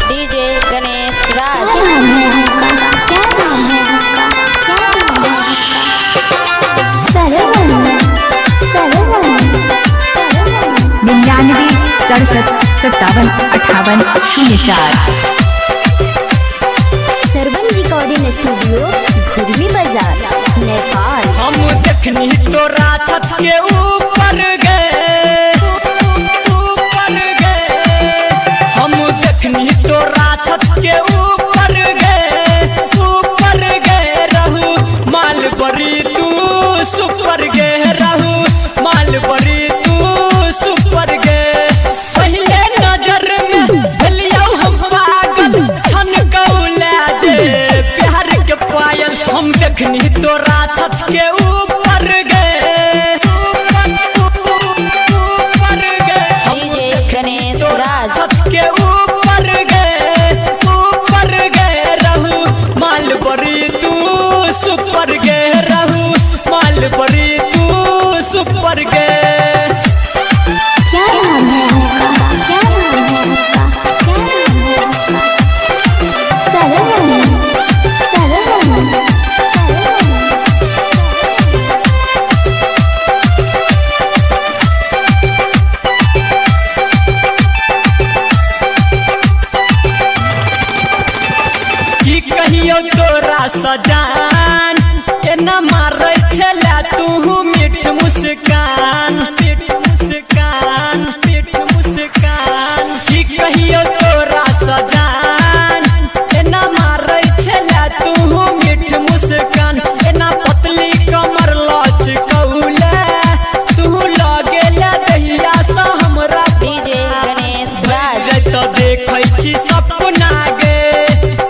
DJ Ganesh राज। निन्यानवे 67 57 58 04। सरवन recording studio घुरमी बाजार नेपाल। हम देखनी तोरा छत के ऊपर गए, हम देखनी तोरा छत के ऊपर गए रहू माल बरी तू सुपर गे रहू माल बरी तू सुपर गे। पहले नजर में भलिया हम पागल छन कौला जे प्यार के पायल। हम देखनी तोरा छत के ऊपर गए, डीजे गणेश राज। छत के ऊपर गए रहू माल बरी तू सुपर गे रहू माल बरी तू सुपर गे। क्या नाम है आपका? क्या नाम है आपका? क्या नाम है आपका? सरवन सरवन की कहियो तोरा सजान एना मारै छला तू मीठ मुस्कान मीठ मुस्कान मीठ मुस्कान। की कहियो तोरा सजान एना मारै छला तू मीठ मुस्कान। एना पतली कमर लचकौला तू लगेला दहिया सा हमरा। डीजे गणेश राज। तो देखै छी सपना गे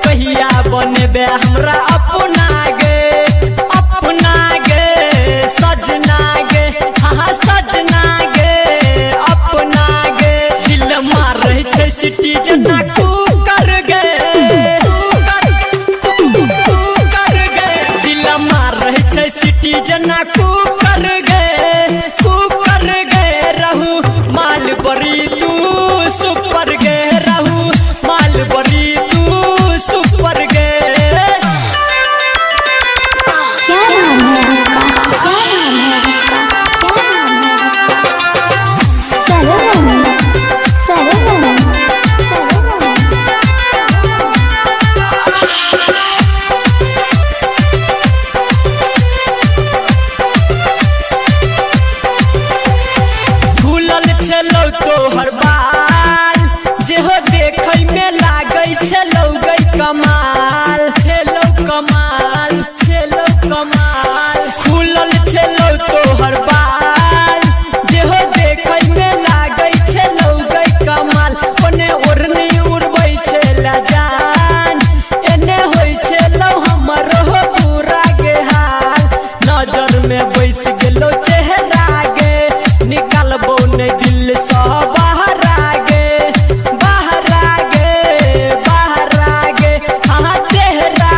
कहिया बनबे हमरा अपना गे सजना गे हाँ सजना गे अपना गे। दिल मारै छै सिटी जना कुकर गे दिल मारै छै सिटी जना कुकर गे रहू माल बरी तू सुपर गे रहू माल बरी तू सुपर गे। क्या नाम है आपका? क्या नाम है आपका? क्या नाम है आपका? सरवन सरवन फूलल छलौ तोहर बाल जेहो देखै में लागै छलौ गै कमाल छलौ कमाल छलौ कमाल। फूलल छलौ तोहर बाल जेहो देखै में लागै छलौ गै कमाल। ओने ओढ़नी उड़बै छला जान एने होइ छलौ हमरो पूरा गे हाल। नजर में बैस गेलौ चेहरा गे निकालबो ने दिल सा बाहर आगे हाँ चेहरा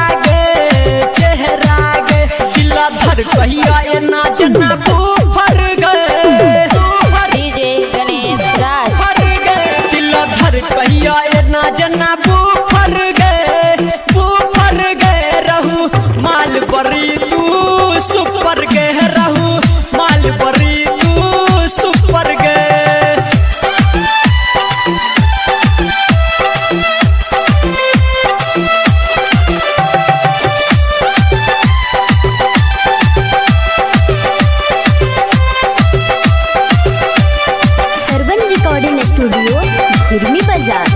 गे दिल धर कहिया एना जना फर गए डीजे गणेश राज। दिल धर कहिया एना जना फर गए रहू माल बरी तू सुपर गे रहू माल बरी तू सुपर गे। सरवन रिकॉर्डिंग स्टूडियो घुरमी बाजार